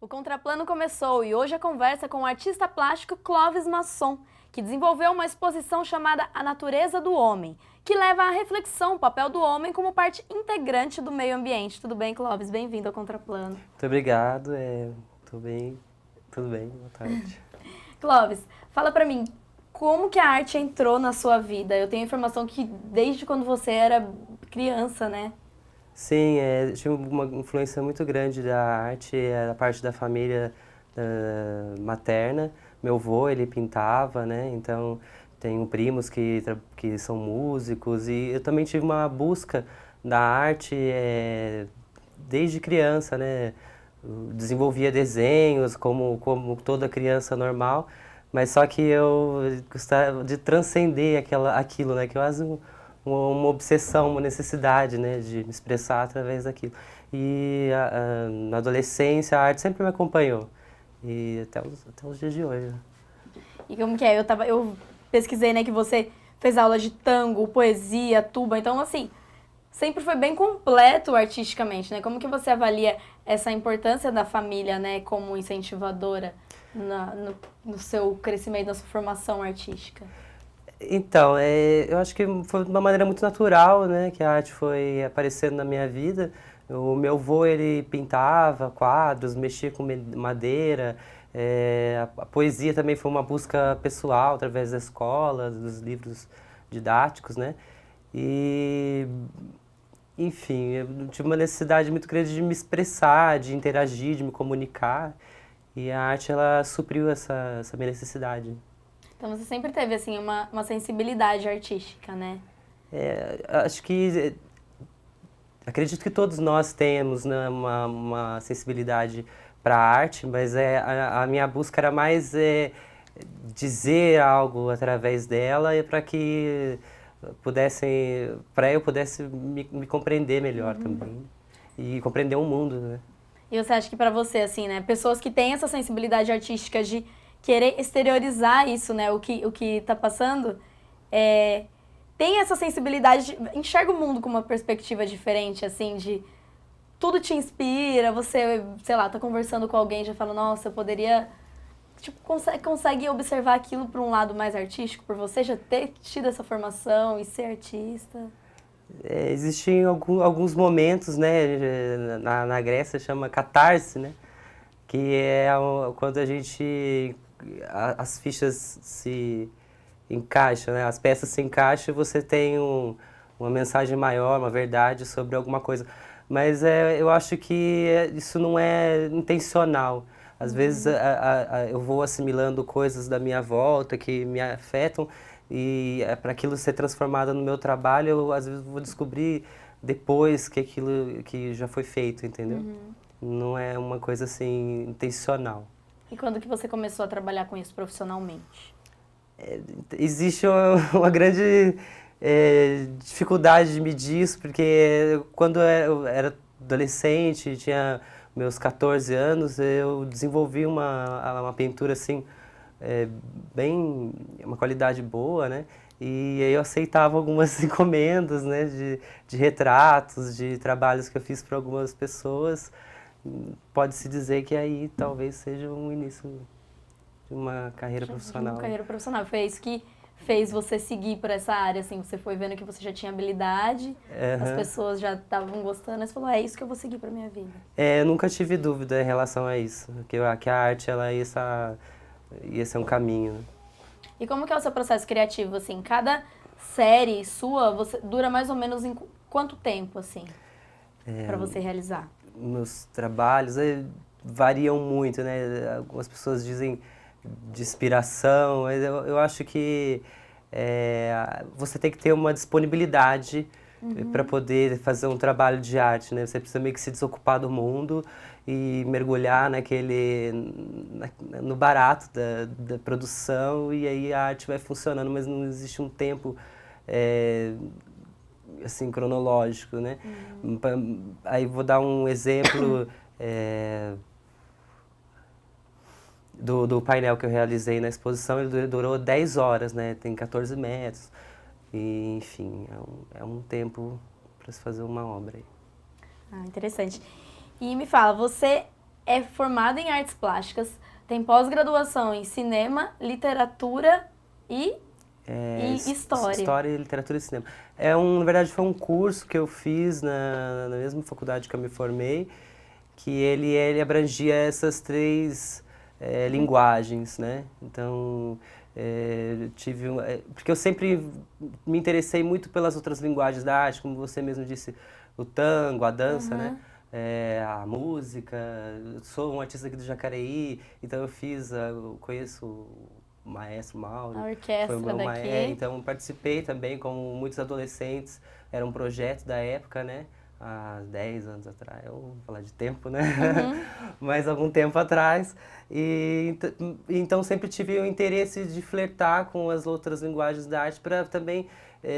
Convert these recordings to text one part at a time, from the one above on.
O Contraplano começou e hoje a conversa com o artista plástico Clóvis Masson, que desenvolveu uma exposição chamada A Natureza do Homem, que leva à reflexão o papel do homem como parte integrante do meio ambiente. Tudo bem, Clóvis? Bem-vindo ao Contraplano. Muito obrigado, tô bem, tudo bem, boa tarde. Clóvis, fala pra mim, como que a arte entrou na sua vida? Eu tenho a informação que desde quando você era criança, né? Sim, tive uma influência muito grande da arte, da parte da família materna. Meu avô, ele pintava, né, então tenho primos que são músicos e eu também tive uma busca da arte desde criança, né. Eu desenvolvia desenhos como toda criança normal, mas só que eu gostava de transcender aquilo, né, que eu acho uma obsessão, uma necessidade, né, de me expressar através daquilo. E na adolescência a arte sempre me acompanhou, e até os dias de hoje. Né? E como que é? Eu pesquisei, né, que você fez aula de tango, poesia, tuba, então assim, sempre foi bem completo artisticamente, né? Como que você avalia essa importância da família, né, como incentivadora no seu crescimento, na sua formação artística? Então, eu acho que foi de uma maneira muito natural, né, que a arte foi aparecendo na minha vida. O meu avô, ele pintava quadros, mexia com madeira. A poesia também foi uma busca pessoal, através da escola, dos livros didáticos, né. E, enfim, eu tive uma necessidade muito grande de me expressar, de interagir, de me comunicar. E a arte, ela supriu essa minha necessidade. Então você sempre teve, assim, uma sensibilidade artística, né? Acho que acredito que todos nós temos, né, uma sensibilidade para a arte, mas a minha busca era mais dizer algo através dela e para eu pudesse me compreender melhor também e compreender o mundo, né? E você acha que pra você, assim, né, pessoas que têm essa sensibilidade artística de querer exteriorizar isso, né, o que tá passando, tem essa sensibilidade, enxerga o mundo com uma perspectiva diferente, assim, de tudo te inspira, você, sei lá, tá conversando com alguém e já fala, nossa, eu poderia, tipo, consegue observar aquilo por um lado mais artístico, por você já ter tido essa formação e ser artista? Existem alguns momentos, né, na Grécia chama catarse, né, que quando as fichas se encaixam, né, as peças se encaixam e você tem uma mensagem maior, uma verdade sobre alguma coisa. Mas eu acho que isso não é intencional. Às vezes eu vou assimilando coisas da minha volta que me afetam e para aquilo ser transformado no meu trabalho, eu às vezes vou descobrir depois que aquilo que já foi feito, entendeu? Não é uma coisa assim intencional. E quando que você começou a trabalhar com isso profissionalmente? Existe uma grande dificuldade de medir isso, porque quando eu era adolescente, tinha meus 14 anos, eu desenvolvi uma pintura assim, uma qualidade boa, né? E aí eu aceitava algumas encomendas, né, de retratos, de trabalhos que eu fiz para algumas pessoas. Pode-se dizer que aí talvez seja um início de uma carreira De uma profissional. carreira profissional. Foi isso que fez você seguir por essa área, assim, você foi vendo que você já tinha habilidade, as Aham. pessoas já estavam gostando, e você falou, é isso que eu vou seguir pra minha vida. Eu nunca tive dúvida em relação a isso, que a arte ela ia ser um caminho. Né? E como que é o seu processo criativo, assim? Cada série sua, você dura mais ou menos em quanto tempo, assim, pra você realizar? Meus trabalhos variam muito, né? Algumas pessoas dizem de inspiração, mas eu acho que você tem que ter uma disponibilidade para poder fazer um trabalho de arte, né? Você precisa meio que se desocupar do mundo e mergulhar no barato da produção e aí a arte vai funcionando, mas não existe um tempo assim cronológico, né? Aí vou dar um exemplo do painel que eu realizei na exposição, ele durou 10 horas, né? Tem 14 metros. E, enfim, é um tempo para se fazer uma obra aí. Ah, interessante. E me fala, você é formada em artes plásticas, tem pós-graduação em cinema, literatura e história. História, literatura e cinema. Na verdade, foi um curso que eu fiz na mesma faculdade que eu me formei, que ele abrangia essas três linguagens, né? Então, porque eu sempre me interessei muito pelas outras linguagens da arte, como você mesmo disse, o tango, a dança, né? A música. Eu sou um artista aqui do Jacareí, então eu conheço o maestro Mauro. A orquestra foi o meu daqui. Então participei também, como muitos adolescentes, era um projeto da época, né? Há 10 anos atrás, eu vou falar de tempo, né? Mas algum tempo atrás. Então sempre tive o interesse de flertar com as outras linguagens da arte para também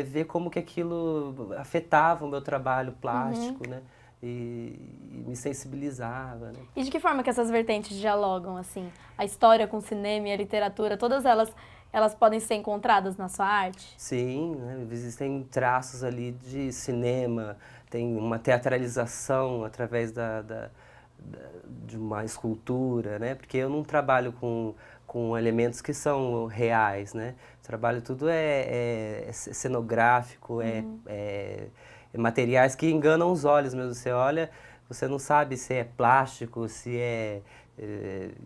ver como que aquilo afetava o meu trabalho plástico, né? E me sensibilizava, né? E de que forma que essas vertentes dialogam, assim? A história com o cinema e a literatura, todas elas podem ser encontradas na sua arte? Sim, né? Existem traços ali de cinema, tem uma teatralização através de uma escultura, né? Porque eu não trabalho com elementos que são reais, né? Trabalho tudo é cenográfico, materiais que enganam os olhos mesmo. Você olha, você não sabe se é plástico, se é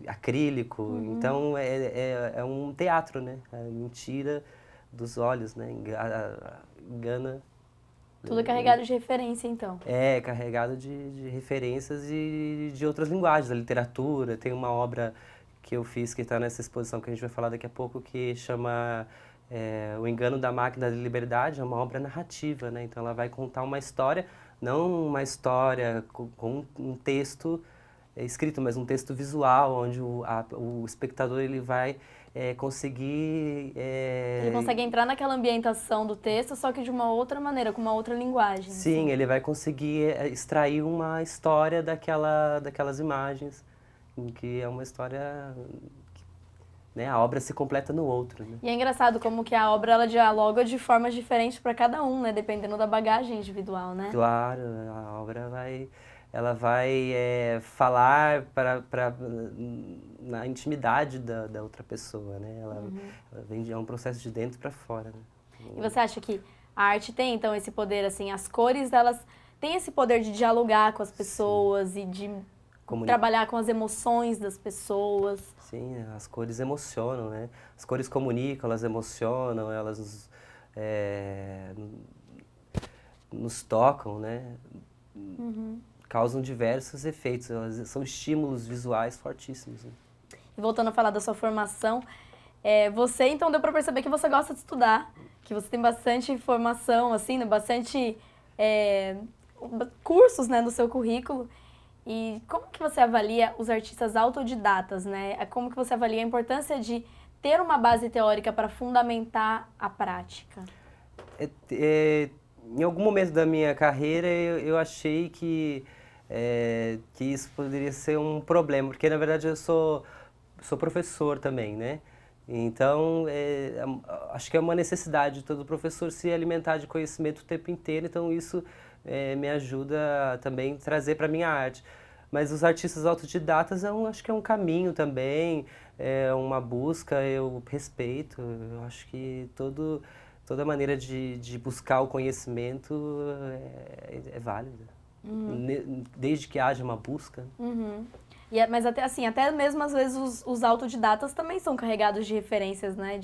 acrílico. Então é um teatro, né? A mentira dos olhos, né? Engana. Tudo carregado de referência, então. É carregado de referências e de outras linguagens, da literatura. Tem uma obra que eu fiz que está nessa exposição que a gente vai falar daqui a pouco, que chama O Engano da Máquina da Liberdade. É uma obra narrativa, né? Então ela vai contar uma história, não uma história com um texto escrito, mas um texto visual, onde o espectador ele vai conseguir... Ele consegue entrar naquela ambientação do texto, só que de uma outra maneira, com uma outra linguagem. Sim, assim. ele vai conseguir extrair uma história daquelas imagens, em que é uma história... Né, a obra se completa no outro, né? E é engraçado como que a obra ela dialoga de formas diferentes para cada um, né? Dependendo da bagagem individual, né? Claro, a obra ela vai falar na intimidade da outra pessoa, né? Ela vem, é um processo de dentro para fora, né? E você acha que a arte tem, então, esse poder, assim, as cores, elas têm esse poder de dialogar com as pessoas e de trabalhar com as emoções das pessoas? Sim, as cores emocionam, né? As cores comunicam, elas emocionam, elas nos tocam, né? Causam diversos efeitos, elas são estímulos visuais fortíssimos. Né? E voltando a falar da sua formação, você então deu para perceber que você gosta de estudar, que você tem bastante informação, assim, né? Bastante cursos, né, no seu currículo. E como que você avalia os artistas autodidatas, né? Como que você avalia a importância de ter uma base teórica para fundamentar a prática? Em algum momento da minha carreira eu achei que isso poderia ser um problema, porque na verdade eu sou professor também, né? Então, acho que é uma necessidade de todo professor se alimentar de conhecimento o tempo inteiro, então isso me ajuda também a trazer para a minha arte. Mas os artistas autodidatas, acho que é um caminho também, é uma busca, eu respeito, eu acho que toda maneira de buscar o conhecimento é válida, desde que haja uma busca. Mas até mesmo às vezes os autodidatas também são carregados de referências, né?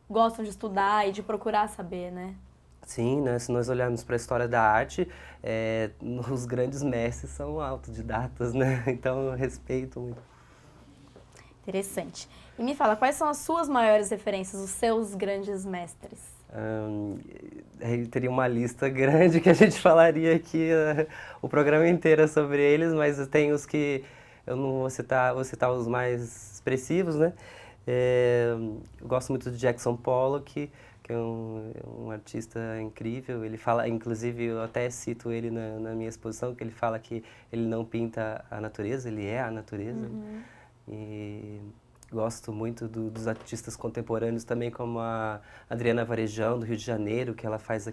Gostam de estudar e de procurar saber, né? Sim, né? Se nós olharmos para a história da arte, os grandes mestres são autodidatas, né? Então eu respeito muito. Interessante. E me fala, quais são as suas maiores referências, os seus grandes mestres? Teria uma lista grande que a gente falaria aqui o programa inteiro sobre eles, mas tem os que eu não vou citar os mais expressivos, né? Eu gosto muito de Jackson Pollock, que é um artista incrível. Ele fala, inclusive, eu até cito ele na minha exposição, que ele fala que ele não pinta a natureza, ele é a natureza. E gosto muito dos artistas contemporâneos também, como a Adriana Varejão, do Rio de Janeiro, que ela faz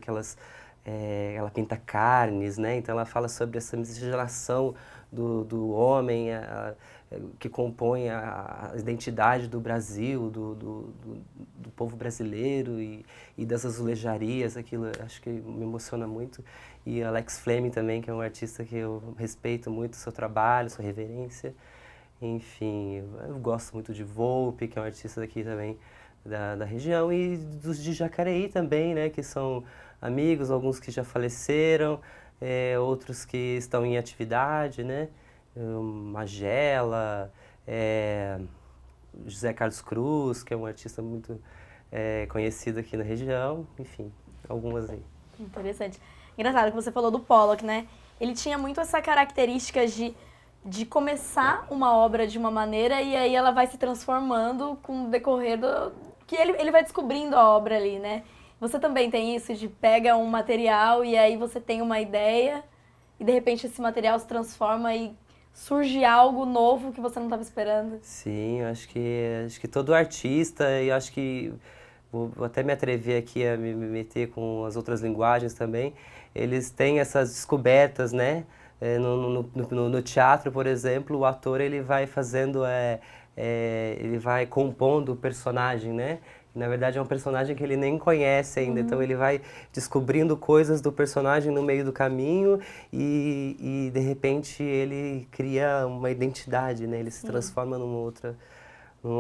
ela pinta carnes, né? Então ela fala sobre essa miscigenação do homem, que compõe a identidade do Brasil, do povo brasileiro e das azulejarias, aquilo acho que me emociona muito. E Alex Fleming também, que é um artista que eu respeito muito o seu trabalho, sua reverência. Enfim, eu gosto muito de Volpe, que é um artista daqui também da região, e dos de Jacareí também, né, que são amigos, alguns que já faleceram, outros que estão em atividade, né, Magela, José Carlos Cruz, que é um artista muito conhecido aqui na região, enfim, algumas aí. Interessante. Engraçado que você falou do Pollock, né? Ele tinha muito essa característica de começar uma obra de uma maneira e aí ela vai se transformando com o decorrer que ele vai descobrindo a obra ali, né? Você também tem isso de pega um material e aí você tem uma ideia e de repente esse material se transforma e surge algo novo que você não estava esperando? Sim, eu acho que todo artista, e acho que vou até me atrever aqui a me meter com as outras linguagens também, eles têm essas descobertas, né? No teatro, por exemplo, o ator ele vai fazendo, ele vai compondo o personagem, né? E, na verdade é um personagem que ele nem conhece ainda, então ele vai descobrindo coisas do personagem no meio do caminho e de repente ele cria uma identidade, né? Ele se transforma numa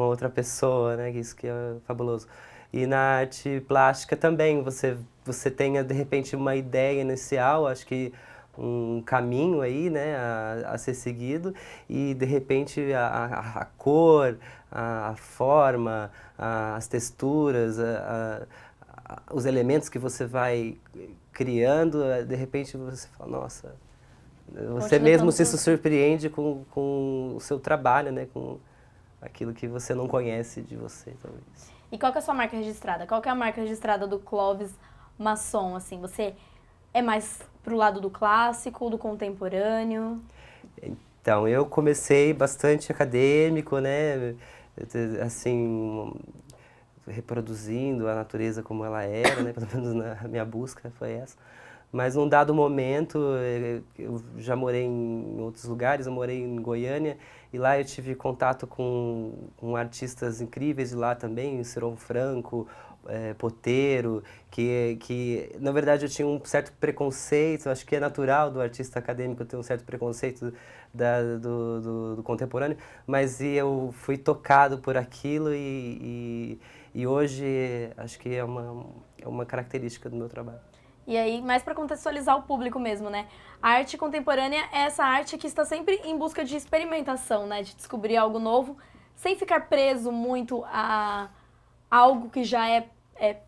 outra pessoa, né? Isso que é fabuloso. E na arte plástica também, você tenha de repente uma ideia inicial, acho que um caminho aí, né, a ser seguido, e de repente a cor, a forma, as texturas, os elementos que você vai criando, de repente você fala, nossa, você mesmo se surpreende com o seu trabalho, né, com aquilo que você não conhece de você, talvez. E qual que é a sua marca registrada? Qual que é a marca registrada do Clóvis Masson, assim? Você é mais pro lado do clássico, do contemporâneo? Então, eu comecei bastante acadêmico, né? Assim, reproduzindo a natureza como ela era, né? Pelo menos na minha busca foi essa. Mas num dado momento, eu já morei em outros lugares, eu morei em Goiânia, e lá eu tive contato com artistas incríveis de lá também, o Seron Franco, Poteiro, que na verdade eu tinha um certo preconceito, acho que é natural do artista acadêmico ter um certo preconceito do contemporâneo, mas eu fui tocado por aquilo e hoje acho que é uma característica do meu trabalho. E aí, mais para contextualizar o público mesmo, né? A arte contemporânea é essa arte que está sempre em busca de experimentação, né? De descobrir algo novo, sem ficar preso muito a algo que já é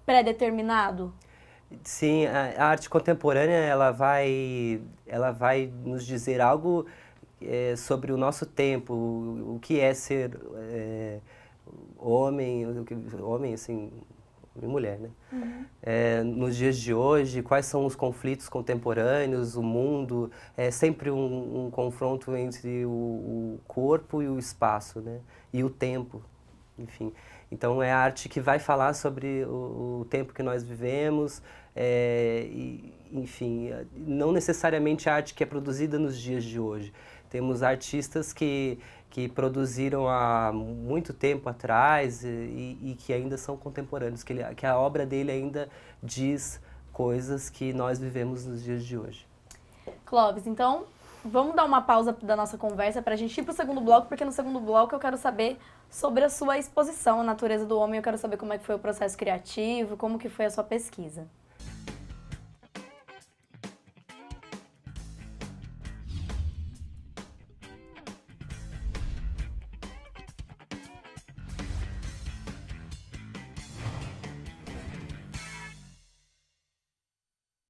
pré-determinado. Sim, a arte contemporânea ela vai nos dizer algo sobre o nosso tempo, o que é ser homem, homem assim, e mulher, né? Nos dias de hoje, quais são os conflitos contemporâneos, o mundo, é sempre um confronto entre o corpo e o espaço, né? E o tempo, enfim. Então é a arte que vai falar sobre o tempo que nós vivemos, enfim, não necessariamente a arte que é produzida nos dias de hoje. Temos artistas que produziram há muito tempo atrás e que ainda são contemporâneos, que a obra dele ainda diz coisas que nós vivemos nos dias de hoje. Clóvis, então vamos dar uma pausa da nossa conversa para a gente ir para o segundo bloco, porque no segundo bloco eu quero saber sobre a sua exposição, A Natureza do Homem, eu quero saber como é que foi o processo criativo, como que foi a sua pesquisa.